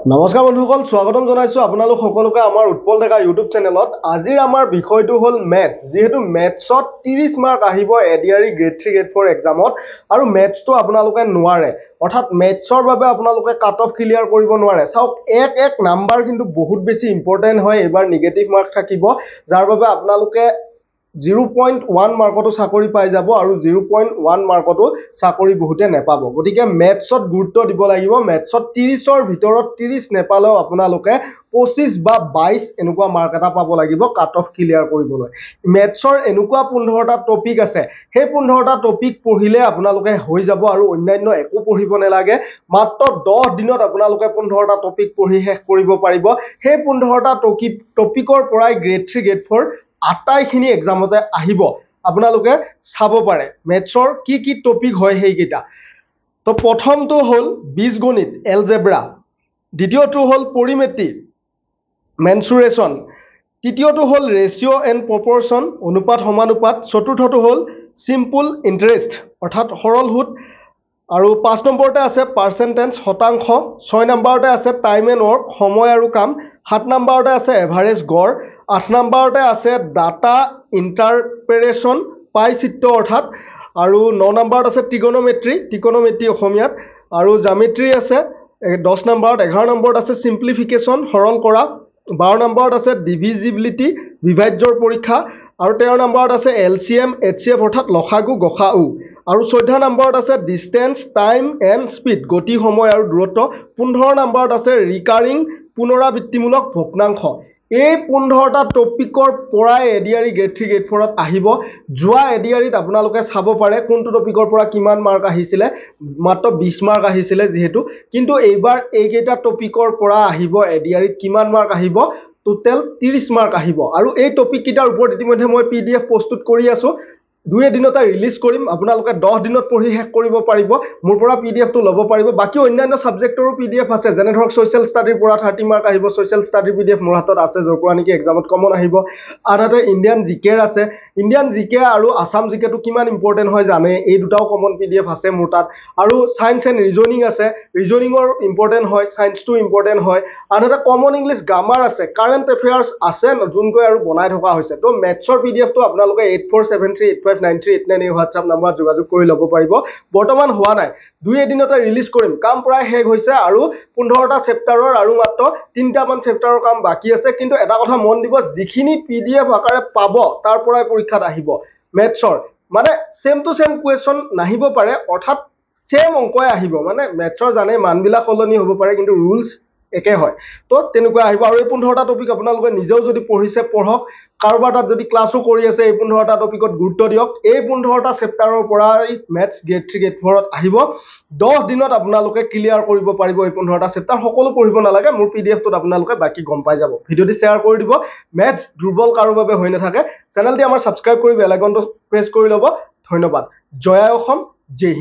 নমস্কাৰ বন্ধুসকল, স্বাগতম জনাইছো আপোনালোক সকলোকে আমাৰ উৎপল ডেকা ইউটিউব চেনেলত। আজিৰ আমাৰ বিষয়টো হ'ল মেথছ। যেহেতু মেথছত 30 মাৰ্ক আহিব এডিআৰই গ্ৰেড 3 গ্ৰেড 4 এক্সামত, আৰু মেথছটো আপোনালোকে নোৱাৰে, অৰ্থাৎ মেথছৰ বাবে আপোনালোকে কাট অফ ক্লিয়াৰ কৰিব নোৱাৰে। চাওক, এক নাম্বাৰ কিন্তু বহুত বেছি ইম্পৰ্টেণ্ট হয়। এইবাৰ নিগেটিভ মাৰ্ক থাকিব, যাৰ বাবে আপোনালোকে 0.1 মাৰ্কতো চাকৰি পাই যাব, আৰু 0.1 মাৰ্কতো চাকৰি বহুতে নেপাব। গতিকে মেথছত গুৰুত্ব দিব লাগিব। মেথছত 30ৰ ভিতৰত 30 নেপালেও আপোনালোকে 25 বা 22 এনেকুৱা মাৰ্ক এটা পাব লাগিব কাট অফ ক্লিয়াৰ কৰিবলৈ। মেথছৰ এনেকুৱা 15টা টপিক আছে, সেই 15টা টপিক পঢ়িলে আপোনালোকে হৈ যাব, আৰু অন্যান্য একো পঢ়িব নালাগে। মাত্ৰ 10 দিনত আপোনালোকে 15টা টপিক পঢ়ি শেষ কৰিব পাৰিব। সেই 15টা টপিকৰ পৰাই গ্ৰেড 3 গ্ৰেড 4 আটাইখিনি এক্সামতে আহিব। আপোনালোকে চাব পাৰে মেথছৰ কি কি টপিক হয় সেইকেইটা। তো প্ৰথমটো হ'ল বীজগণিত এলজেব্ৰা, দ্বিতীয়টো হ'ল পৰিমেট্ৰি মেনচুৰেশ্যন, তৃতীয়টো হ'ল ৰেচিঅ' এণ্ড প্ৰপৰশ্যন অনুপাত সমানুপাত, চতুৰ্থটো হ'ল চিম্পল ইণ্টাৰেষ্ট অৰ্থাৎ সৰল সুদ, আৰু 5 নম্বৰতে আছে পাৰ্চেণ্টেজ শতাংশ, 6 নম্বৰতে আছে টাইম এণ্ড ৱৰ্ক সময় আৰু কাম, 7 নম্বৰতে আছে এভাৰেজ গড়, 8 নম্বৰতে আছে ডাটা ইণ্টাৰপ্ৰেটেশ্যন পাই চিত্ৰ অৰ্থাৎ, আৰু 9 নম্বৰত আছে ত্ৰিকোণমিতি অসমীয়াত, আৰু জামেট্ৰি আছে 10 নম্বৰত, 11 নম্বৰত আছে চিম্প্লিফিকেশ্যন সৰল কৰা, 12 নম্বৰত আছে ডিভিজিবিলিটি বিভাজ্যৰ পৰীক্ষা, আৰু 13 নম্বৰত আছে LCM HCF অৰ্থাৎ লসাগু গসাউ, আৰু 14 নম্বৰত আছে ডিষ্টেন্স টাইম এণ্ড স্পীড গতি সময় আৰু দূৰত্ব, 15 নম্বৰত আছে ৰিকাৰিং পুনৰাবৃত্তিমূলক ভগ্নাংশ। এই 15টা টপিকৰ পৰাই এডিআৰই গ্ৰেড 3 গ্ৰেড 4ত আহিব। যোৱা এডিআৰইত আপোনালোকে চাব পাৰে কোনটো টপিকৰ পৰা কিমান মাৰ্ক আহিছিলে, মাত্ৰ 20 মাৰ্ক আহিছিলে যিহেতু, কিন্তু এইবাৰ এইকেইটা টপিকৰ পৰা আহিব এডিআৰইত কিমান মাৰ্ক আহিব, টোটেল 30 মাৰ্ক আহিব। আৰু এই টপিক কেইটাৰ ওপৰত ইতিমধ্যে মই PDF প্ৰস্তুত কৰি আছো, 2 এদিনতে ৰিলিজ কৰিম। আপোনালোকে 10 দিনত পঢ়ি শেষ কৰিব পাৰিব, মোৰ পৰা PDFটো ল'ব পাৰিব। বাকী অন্যান্য ছাবজেক্টৰো PDF আছে, যেনে ধৰক ছ'চিয়েল ষ্টাডিৰ পৰা 30 মাৰ্ক আহিব, ছ'চিয়েল ষ্টাডিৰ PDF মোৰ হাতত আছে, য'ৰ পৰা নেকি এক্সামত কমন আহিব। আনহাতে ইণ্ডিয়ান জিকেৰ আছে, ইণ্ডিয়ান জিকে আৰু আছাম জিকেটো কিমান ইম্পৰ্টেণ্ট হয় জানে, এই দুটাও কমন PDF আছে মোৰ তাত। আৰু ছায়েন্স এণ্ড ৰিজনিং আছে, ৰিজনিঙৰ ইম্পৰ্টেণ্ট হয়, ছায়েন্সটো ইম্পৰ্টেণ্ট হয়। আনহাতে কমন ইংলিছ গ্ৰামাৰ আছে, কাৰেণ্ট এফেয়াৰ্ছ আছে নতুনকৈ আৰু বনাই থকা হৈছে। তো মেথছৰ PDFটো আপোনালোকে 8473859389 এই হোৱাটছআপ নম্বৰত যোগাযোগ কৰি ল'ব পাৰিব। বৰ্তমান হোৱা নাই, 2 এদিনতে ৰিলিজ কৰিম। কাম প্ৰায় শেষ হৈছে, আৰু 15টা চেপ্টাৰৰ আৰু মাত্ৰ 3টামান চেপ্টাৰৰ কাম বাকী আছে। কিন্তু এটা কথা মন দিব, যিখিনি PDF আকাৰে পাব তাৰ পৰাই পৰীক্ষাত আহিব। মেথছৰ মানে চেম টু চেম কুৱেশ্যন নাহিব পাৰে, অৰ্থাৎ চেম অংকই আহিব। মানে মেথছৰ জানে মানবিলাক সলনি হ'ব পাৰে, কিন্তু ৰুলছ একে হয়। তো তেনেকুৱা আহিব। আৰু এই 15টা টপিক আপোনালোকে নিজেও যদি পঢ়িছে পঢ়ক, কাৰোবাৰ তাত যদি ক্লাছো কৰি আছে এই 15টা টপিকত গুৰুত্ব দিয়ক। এই 15টা চেপ্টাৰৰ পৰা মেথছ গ্ৰেড 3 গ্ৰেড 4ত আহিব। 10 দিনত আপোনালোকে ক্লিয়াৰ কৰিব পাৰিব এই 15টা চেপ্টাৰ। সকলো পঢ়িব নালাগে, মোৰ PDFটোত আপোনালোকে বাকী গম পাই যাব। ভিডিঅ'টি শ্বেয়াৰ কৰি দিব। মেথছ দুৰ্বল কাৰো বাবে হৈ নাথাকে। চেনেলটি আমাৰ ছাবস্ক্ৰাইব কৰি বেল আইকনটো প্ৰেছ কৰি ল'ব। ধন্যবাদ। জয় আই অসম, জয় হিন্দ।